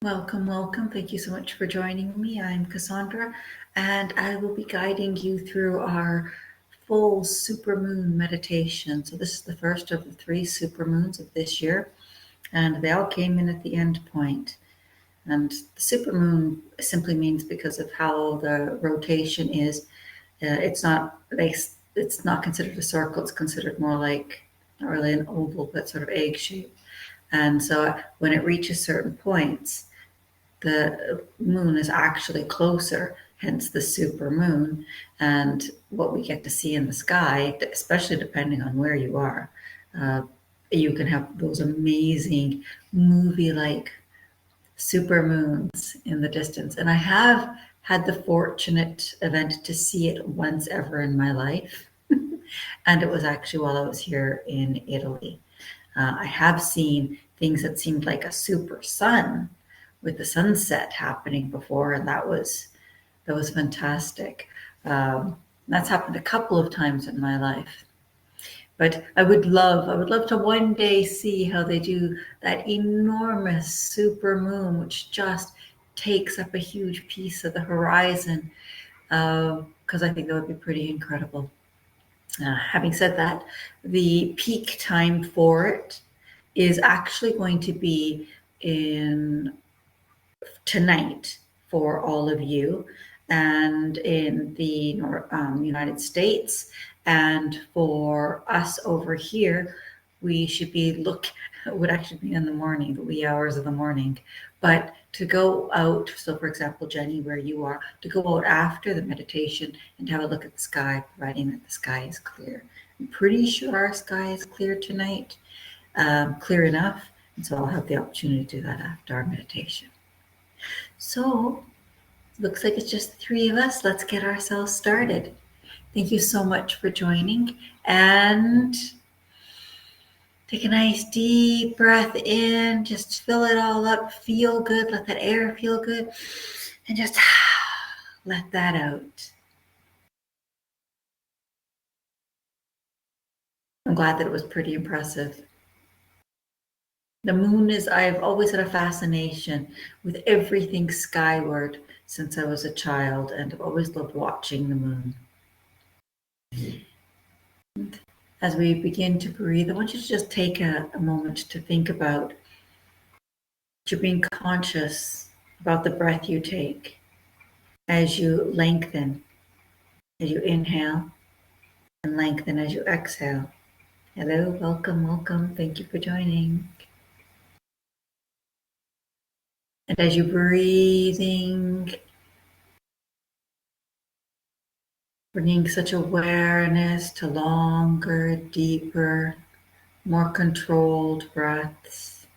Welcome, welcome. Thank you so much for joining me. I'm Cassaundra, and I will be guiding you through our full supermoon meditation. So this is the first of the 3 supermoons of this year, and they all came in at the end point. And the supermoon simply means because of how the rotation is, it's not considered a circle. It's considered more like not really an oval, but sort of egg shape. And so when it reaches certain points, the moon is actually closer, hence the super moon. And what we get to see in the sky, especially depending on where you are, uh, you can have those amazing movie like super moons in the distance. And I have had the fortunate event to see it once ever in my life. And it was actually while I was here in Italy. I have seen things that seemed like a super sun with the sunset happening before, and that was fantastic. That's happened a couple of times in my life. But I would love to one day see how they do that enormous super moon, which just takes up a huge piece of the horizon, because I think that would be pretty incredible. Having said that, the peak time for it is actually going to be in tonight for all of you, and in the United States, and for us over here, we should be it would actually be in the morning, the wee hours of the morning. But to go out, so for example, Jenny, where you are, to go out after the meditation and have a look at the sky, providing that the sky is clear. I'm pretty sure our sky is clear tonight, clear enough, and so I'll have the opportunity to do that after our meditation. So, looks like it's just the 3 of us. Let's get ourselves started. Thank you so much for joining, and take a nice deep breath in. Just fill it all up. Feel good. Let that air feel good. And just let that out. I'm glad that it was pretty impressive. The moon I've always had a fascination with everything skyward since I was a child, and I've always loved watching the moon. As we begin to breathe, I want you to just take a moment to think about you're being conscious about the breath you take as you lengthen, as you inhale, and lengthen as you exhale. Hello, welcome, welcome. Thank you for joining. And as you're breathing, bringing such awareness to longer, deeper, more controlled breaths.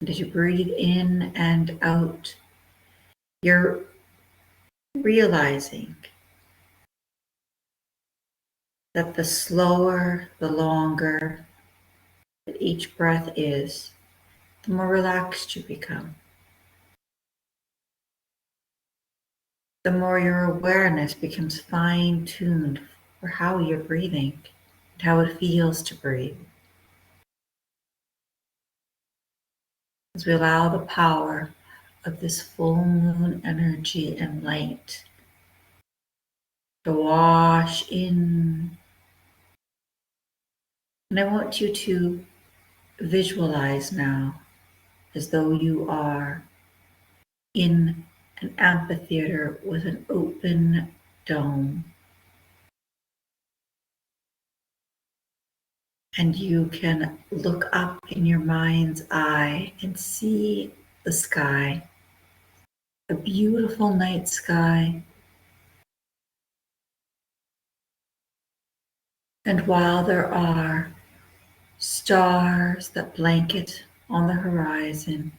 And as you breathe in and out, you're realizing that the slower, the longer that each breath is, the more relaxed you become. The more your awareness becomes fine-tuned for how you're breathing and how it feels to breathe. As we allow the power of this full moon energy and light to wash in. And I want you to visualize now as though you are in an amphitheater with an open dome. And you can look up in your mind's eye and see the sky, a beautiful night sky. And while there are stars that blanket on the horizon,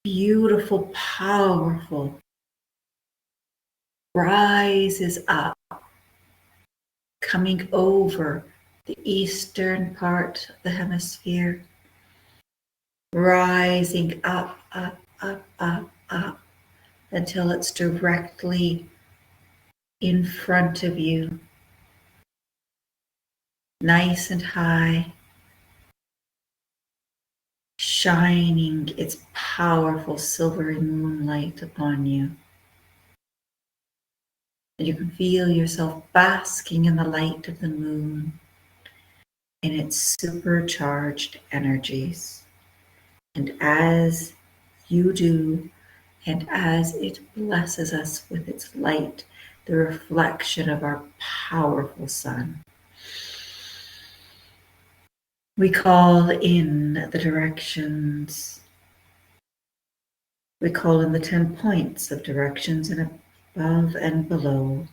beautiful, powerful, rises up, coming over the eastern part of the hemisphere, rising up, up, up, up, up, until it's directly in front of you, nice and high, shining its powerful silvery moonlight upon you. And you can feel yourself basking in the light of the moon, in its supercharged energies. And as you do, and as it blesses us with its light, the reflection of our powerful sun, we call in the directions. We call in the 10 points of directions and above and below.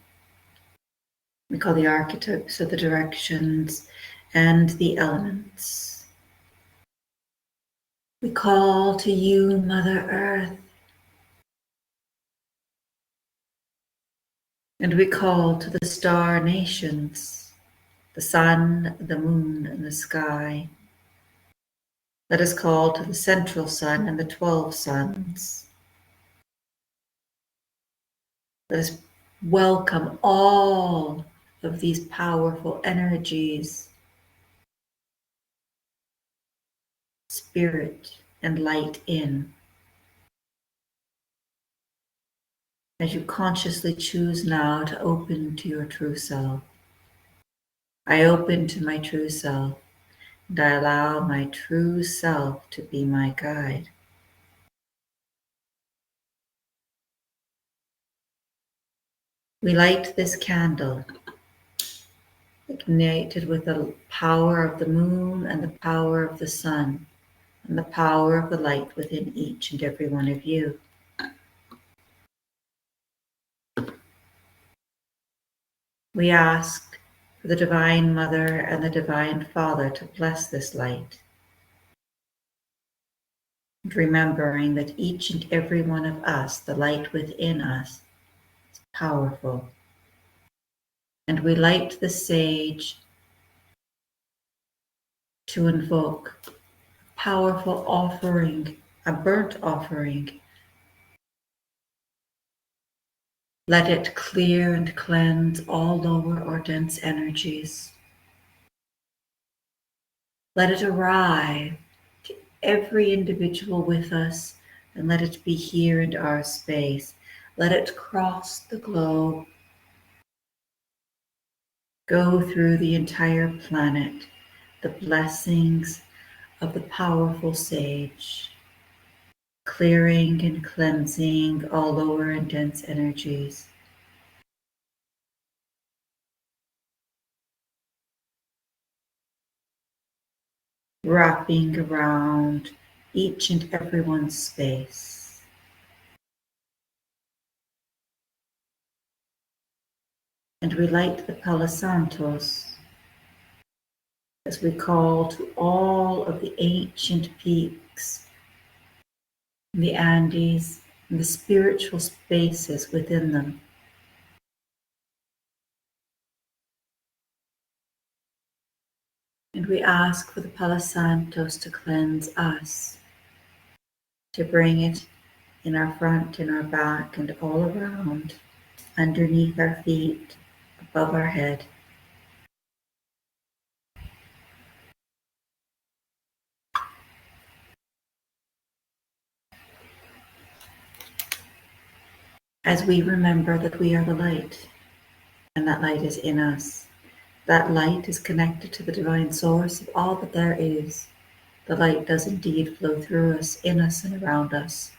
We call the archetypes of the directions and the elements. We call to you, Mother Earth, and we call to the star nations, the sun, the moon, and the sky. Let us call to the central sun and the 12 suns. Let us welcome all of these powerful energies, spirit and light in. As you consciously choose now to open to your true self. I open to my true self, and I allow my true self to be my guide. We light this candle, ignited with the power of the moon and the power of the sun, and the power of the light within each and every one of you. We ask for the Divine Mother and the Divine Father to bless this light, and remembering that each and every one of us, the light within us, is powerful. And we light the sage to invoke a powerful offering, a burnt offering. Let it clear and cleanse all lower or dense energies. Let it arrive to every individual with us, and let it be here in our space. Let it cross the globe, go through the entire planet, the blessings of the powerful sage, clearing and cleansing all lower and dense energies. Wrapping around each and everyone's space. And we light the Palo Santos as we call to all of the ancient peaks in the Andes and the spiritual spaces within them. And we ask for the Palo Santos to cleanse us, to bring it in our front, in our back, and all around, underneath our feet, above our head. As we remember that we are the light, and that light is in us. That light is connected to the divine source of all that there is. The light does indeed flow through us, in us, and around us.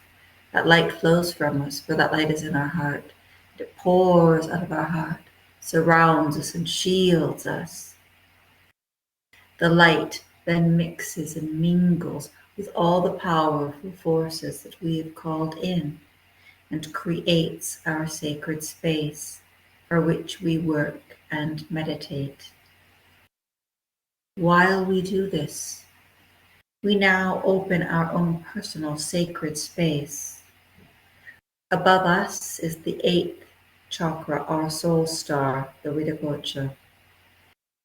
That light flows from us, for that light is in our heart. It pours out of our heart, surrounds us, and shields us. The light then mixes and mingles with all the powerful forces that we have called in, and creates our sacred space for which we work and meditate. While we do this, we now open our own personal sacred space. Above us is the 8th chakra, our soul star, the Viracocha.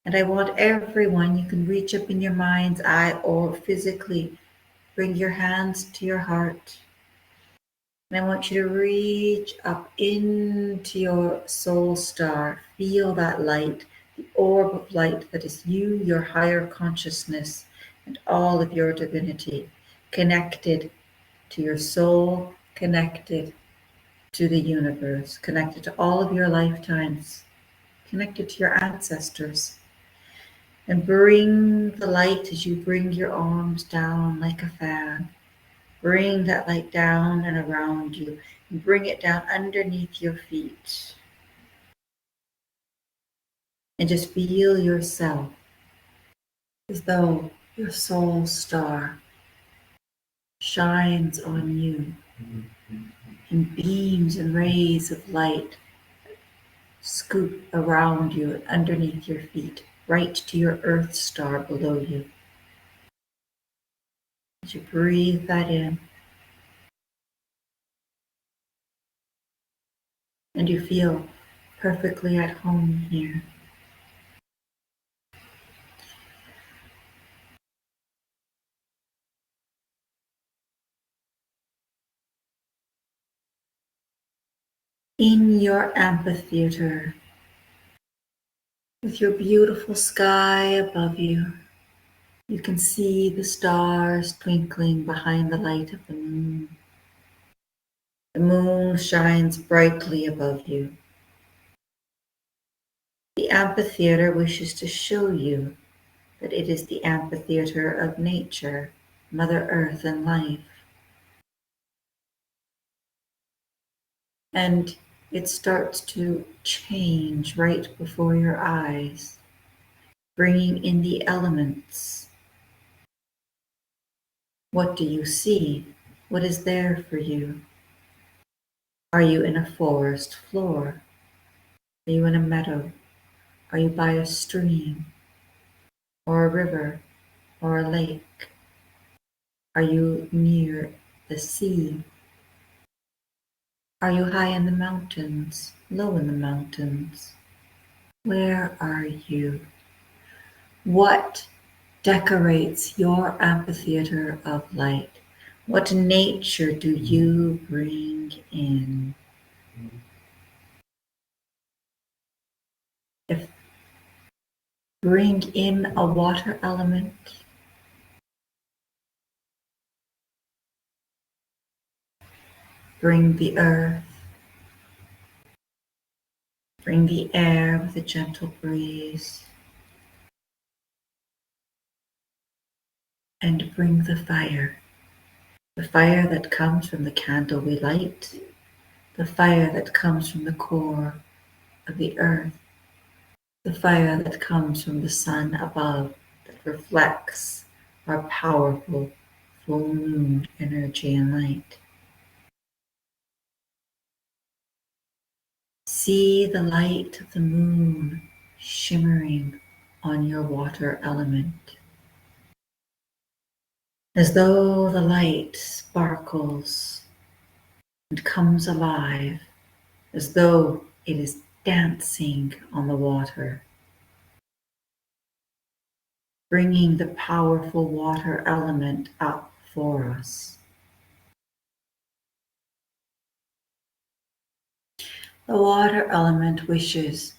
And I want everyone, you can reach up in your mind's eye or physically bring your hands to your heart. And I want you to reach up into your soul star. Feel that light, the orb of light that is you, your higher consciousness, and all of your divinity, connected to your soul, connected to the universe, connected to all of your lifetimes, connected to your ancestors. And bring the light as you bring your arms down like a fan. Bring that light down and around you, and bring it down underneath your feet. And just feel yourself as though your soul star shines on you, and beams and rays of light scoop around you and underneath your feet, right to your earth star below you. As you breathe that in, and you feel perfectly at home here. In your amphitheater, with your beautiful sky above you, you can see the stars twinkling behind the light of the moon. The moon shines brightly above you. The amphitheater wishes to show you that it is the amphitheater of nature, Mother Earth, and life. And it starts to change right before your eyes, bringing in the elements. What do you see? What is there for you? Are you in a forest floor? Are you in a meadow? Are you by a stream, or a river, or a lake? Are you near the sea? Are you high in the mountains, low in the mountains? Where are you? What decorates your amphitheater of light? What nature do you bring in? If bring in a water element, bring the earth, bring the air with a gentle breeze, and bring the fire that comes from the candle we light, the fire that comes from the core of the earth, the fire that comes from the sun above that reflects our powerful full moon energy and light. See the light of the moon shimmering on your water element, as though the light sparkles and comes alive, as though it is dancing on the water, bringing the powerful water element up for us. The water element wishes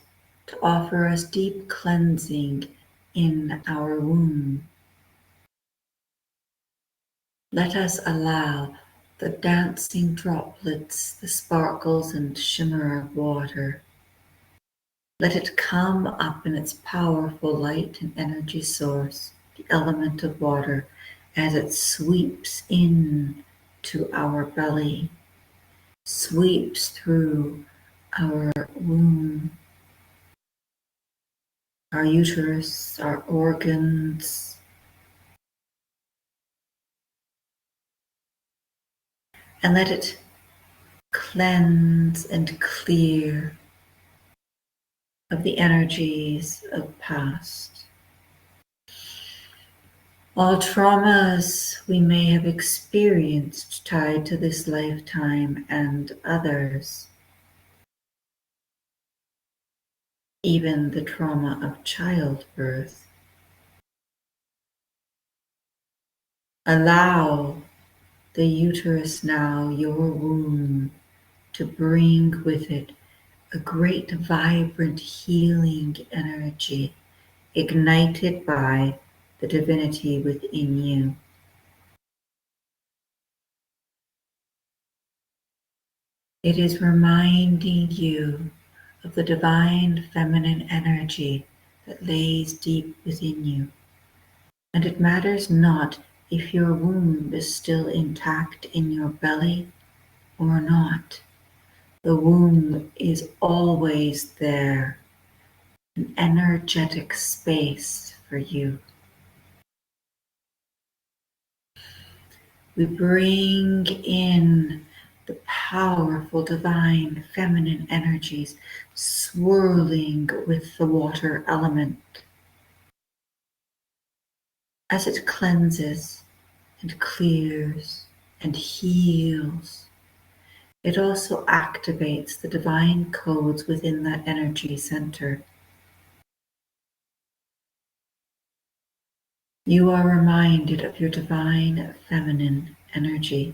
to offer us deep cleansing in our womb. Let us allow the dancing droplets, the sparkles and shimmer of water. Let it come up in its powerful light and energy source, the element of water, as it sweeps in to our belly, sweeps through our womb, our uterus, our organs, and let it cleanse and clear of the energies of past. All traumas we may have experienced tied to this lifetime and others, even the trauma of childbirth. Allow the uterus now, your womb, to bring with it a great, vibrant, healing energy ignited by the divinity within you. It is reminding you of the divine feminine energy that lays deep within you. And it matters not if your womb is still intact in your belly or not. The womb is always there, an energetic space for you. We bring in the powerful divine feminine energies swirling with the water element as it cleanses and clears and heals. It also activates the divine codes within that energy center. You are reminded of your divine feminine energy,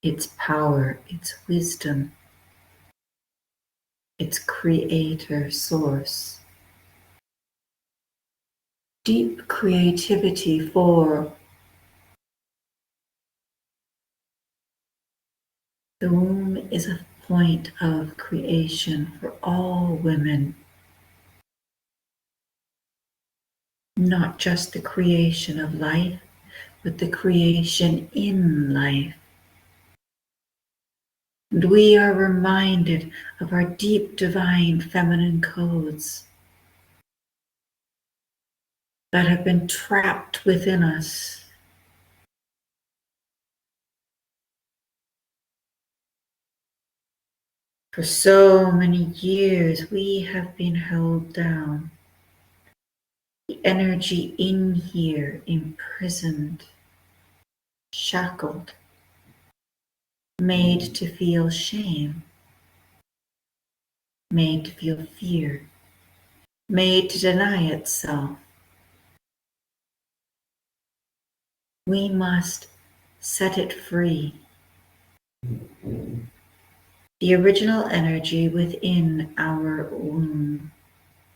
its power, its wisdom, its creator source. Deep creativity for the womb is a point of creation for all women. Not just the creation of life, but the creation in life. And we are reminded of our deep divine feminine codes that have been trapped within us. For so many years, we have been held down. The energy in here, imprisoned, shackled, made to feel shame, made to feel fear, made to deny itself. We must set it free. The original energy within our womb,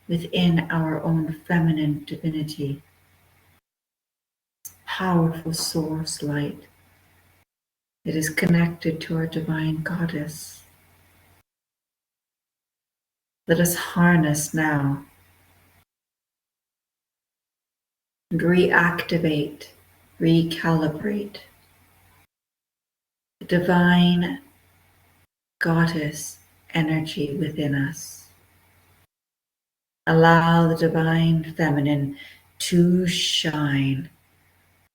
within our own feminine divinity, powerful source light. It is connected to our divine goddess. Let us harness now and reactivate, recalibrate the divine goddess energy within us. Allow the divine feminine to shine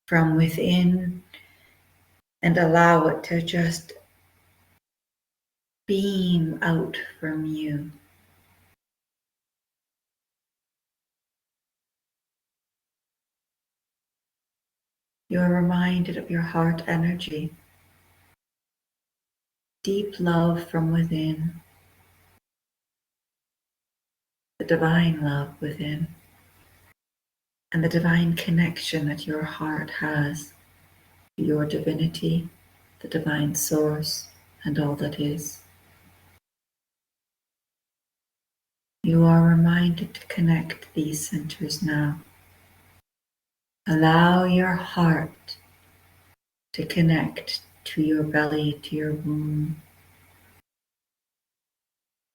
from within and allow it to just beam out from you. You are reminded of your heart energy, deep love from within, the divine love within, and the divine connection that your heart has to your divinity, the divine source, and all that is. You are reminded to connect these centers now. Allow your heart to connect to your belly, to your womb,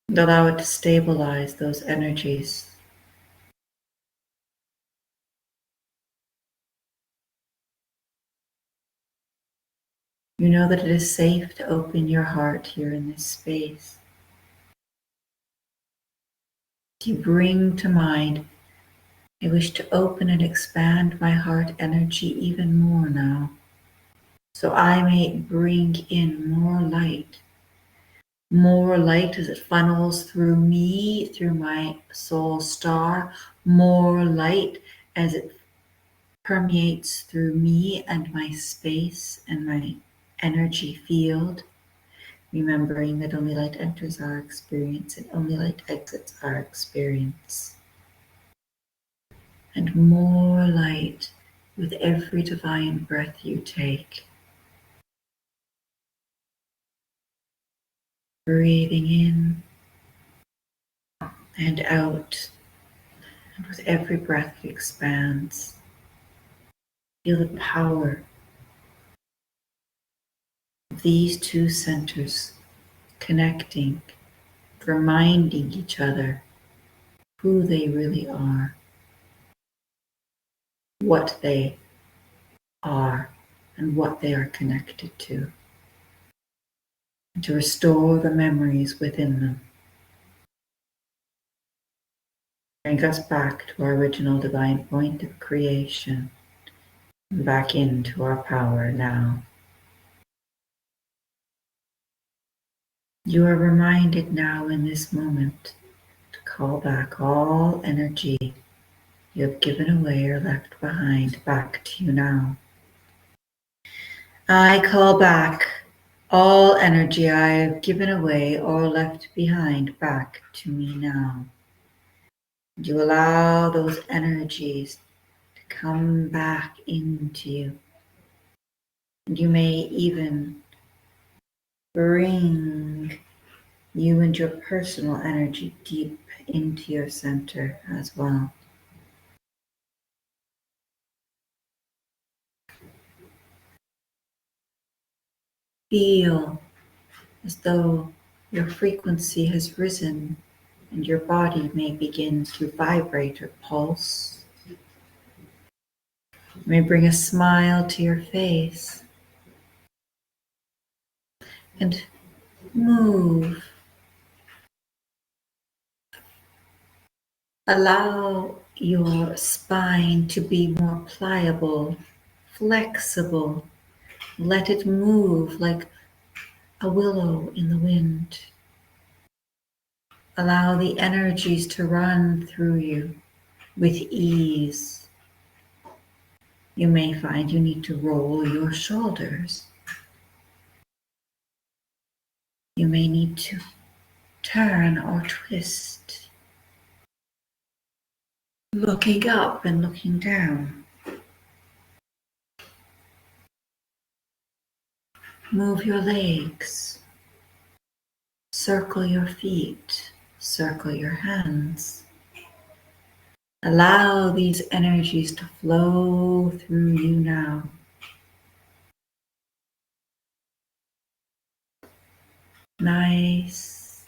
and allow it to stabilize those energies. You know that it is safe to open your heart here in this space. You bring to mind, I wish to open and expand my heart energy even more now, so I may bring in more light as it funnels through me, through my soul star, more light as it permeates through me and my space and my energy field, remembering that only light enters our experience and only light exits our experience. And more light with every divine breath you take. Breathing in and out. And with every breath it expands. Feel the power of these two centers connecting, reminding each other who they really are, what they are, and what they are connected to, and to restore the memories within them. Bring us back to our original divine point of creation, and back into our power now. You are reminded now in this moment to call back all energy you have given away or left behind back to you now. I call back all energy I have given away or left behind back to me now. And you allow those energies to come back into you. And you may even bring you and your personal energy deep into your center as well. Feel as though your frequency has risen and your body may begin to vibrate or pulse. You may bring a smile to your face and move. Allow your spine to be more pliable, flexible. Let it move like a willow in the wind. Allow the energies to run through you with ease. You may find you need to roll your shoulders. You may need to turn or twist, looking up and looking down. Move your legs, circle your feet, circle your hands. Allow these energies to flow through you now. Nice,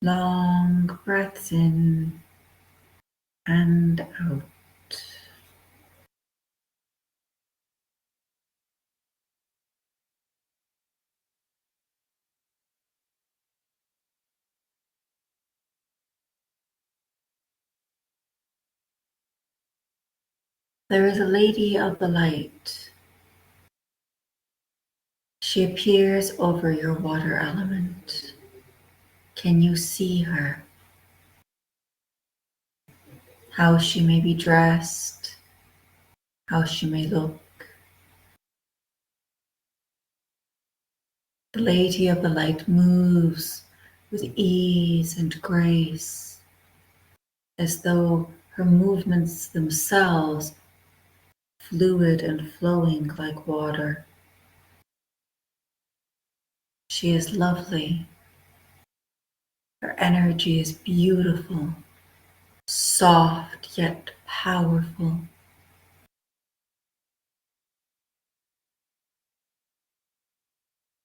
long breaths in and out. There is a lady of the light. She appears over your water element. Can you see her? How she may be dressed, how she may look. The Lady of the Light moves with ease and grace, as though her movements themselves fluid and flowing like water. She is lovely. Her energy is beautiful, soft yet powerful.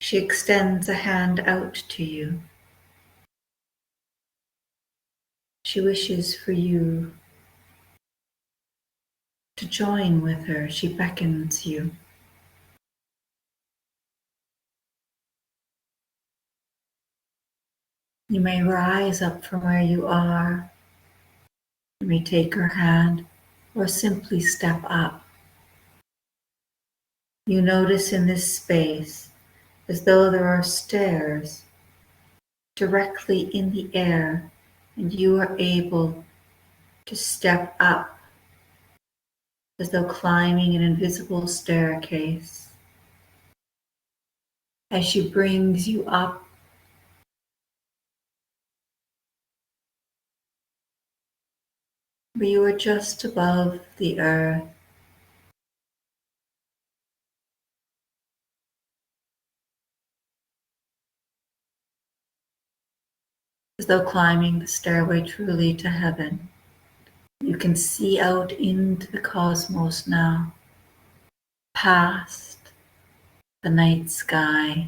She extends a hand out to you. She wishes for you to join with her. She beckons you. You may rise up from where you are. You may take her hand or simply step up. You notice in this space as though there are stairs directly in the air, and you are able to step up as though climbing an invisible staircase. As she brings you up, but you are just above the earth. as though climbing the stairway truly to heaven. You can see out into the cosmos now, past the night sky.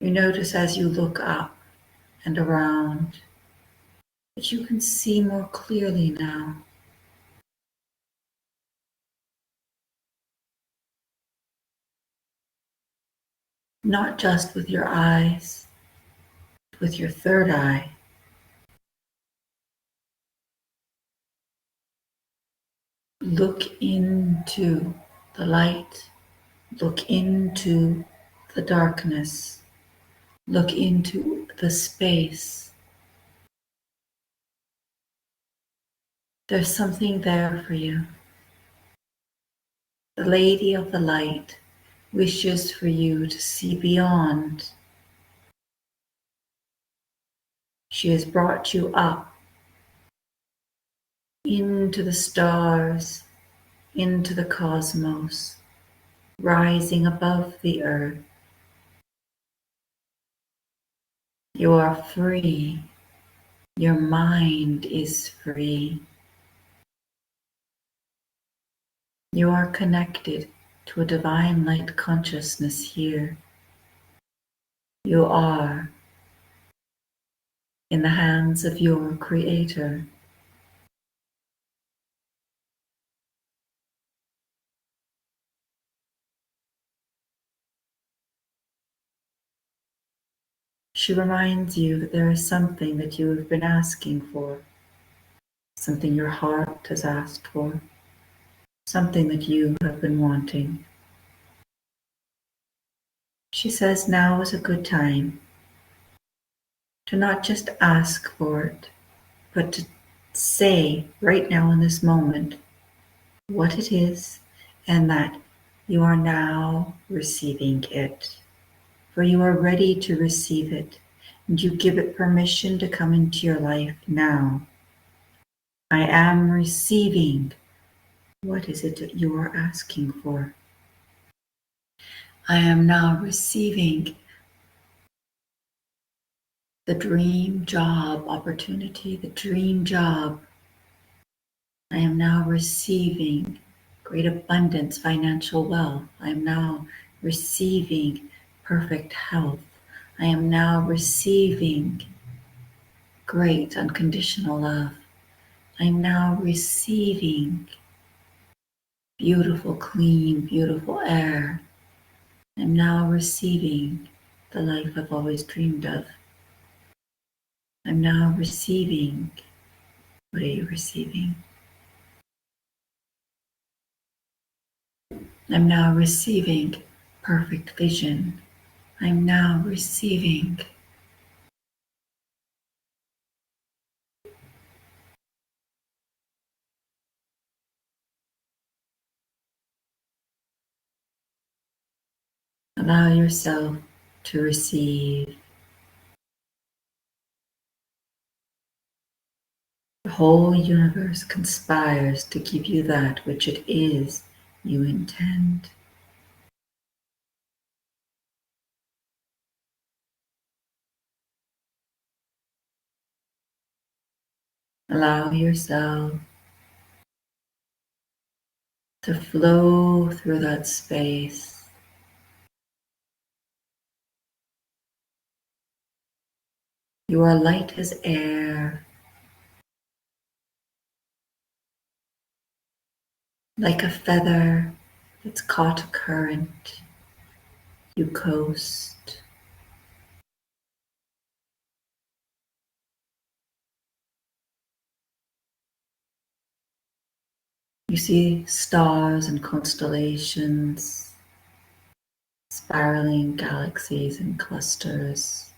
You notice as you look up and around that you can see more clearly now. Not just with your eyes, but with your third eye. Look into the light. Look into the darkness. Look into the space. There's something there for you. The Lady of the Light wishes for you to see beyond. She has brought you up into the stars, into the cosmos, rising above the earth. You are free. Your mind is free. You are connected to a divine light consciousness here. You are in the hands of your Creator. She reminds you that there is something that you have been asking for, something your heart has asked for, something that you have been wanting. She says now is a good time to not just ask for it, but to say right now in this moment what it is and that you are now receiving it. For you are ready to receive it, and you give it permission to come into your life now. I am receiving. What is it that you are asking for? I am now receiving the dream job opportunity, the dream job. I am now receiving great abundance, financial wealth. I am now receiving perfect health. I am now receiving great unconditional love. I am now receiving beautiful, clean, beautiful air. I am now receiving the life I've always dreamed of. I'm now receiving. What are you receiving? I'm now receiving perfect vision. I'm now receiving. Allow yourself to receive. The whole universe conspires to give you that which it is you intend. Allow yourself to flow through that space. You are light as air, like a feather that's caught a current. You coast. You see stars and constellations, spiraling galaxies and clusters.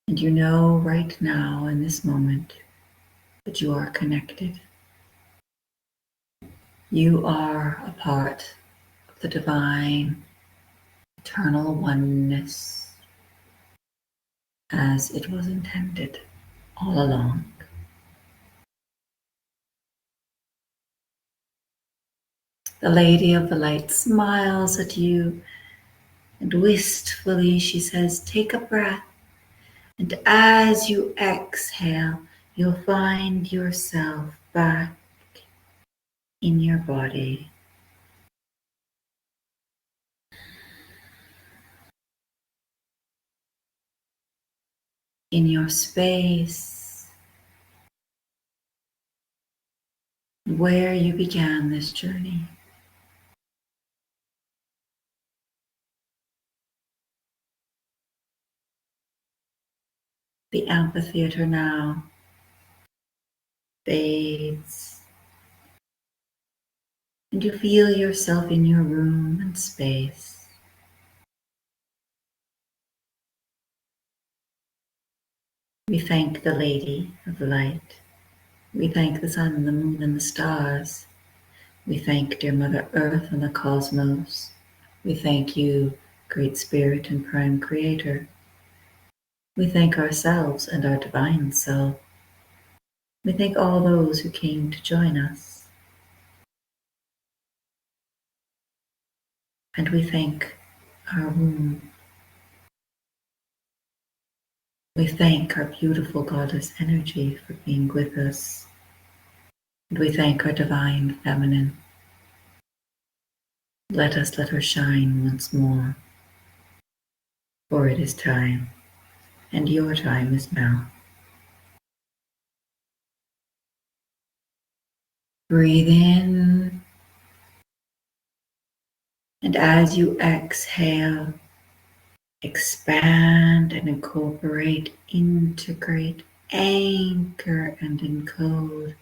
And you know right now in this moment that you are connected. You are a part of the divine, eternal oneness as it was intended all along. The Lady of the Light smiles at you, and wistfully she says, take a breath. And as you exhale, you'll find yourself back in your body. In your space, where you began this journey. The amphitheater now fades, and you feel yourself in your room and space. We thank the Lady of the Light. We thank the sun, the moon, and the stars. We thank dear Mother Earth and the cosmos. We thank you, Great Spirit and Prime Creator. We thank ourselves and our divine self. We thank all those who came to join us. And we thank our womb. We thank our beautiful goddess energy for being with us. And we thank our divine feminine. Let her shine once more. For it is time, and your time is now. Breathe in, and as you exhale, expand and incorporate, integrate, anchor and encode.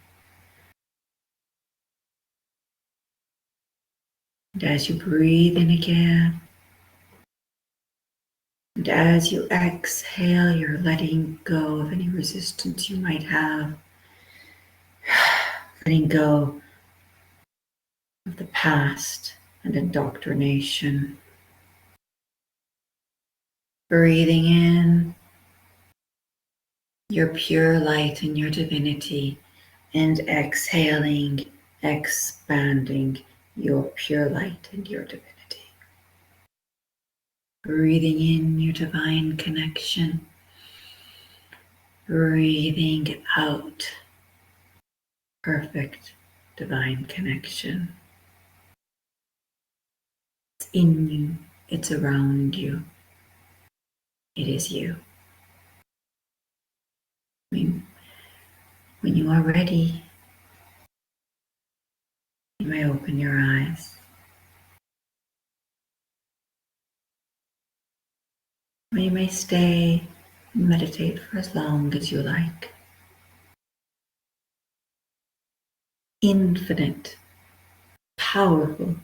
And as you breathe in again, and as you exhale, you're letting go of any resistance you might have, letting go of the past and indoctrination. Breathing in your pure light and your divinity, and exhaling, expanding your pure light and your divinity. Breathing in your divine connection, breathing out perfect divine connection. It's in you, it's around you, it is you. When you are ready, you may open your eyes. Or you may stay and meditate for as long as you like. Infinite, powerful,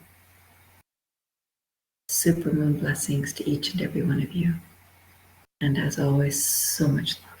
supermoon blessings to each and every one of you. And as always, so much love.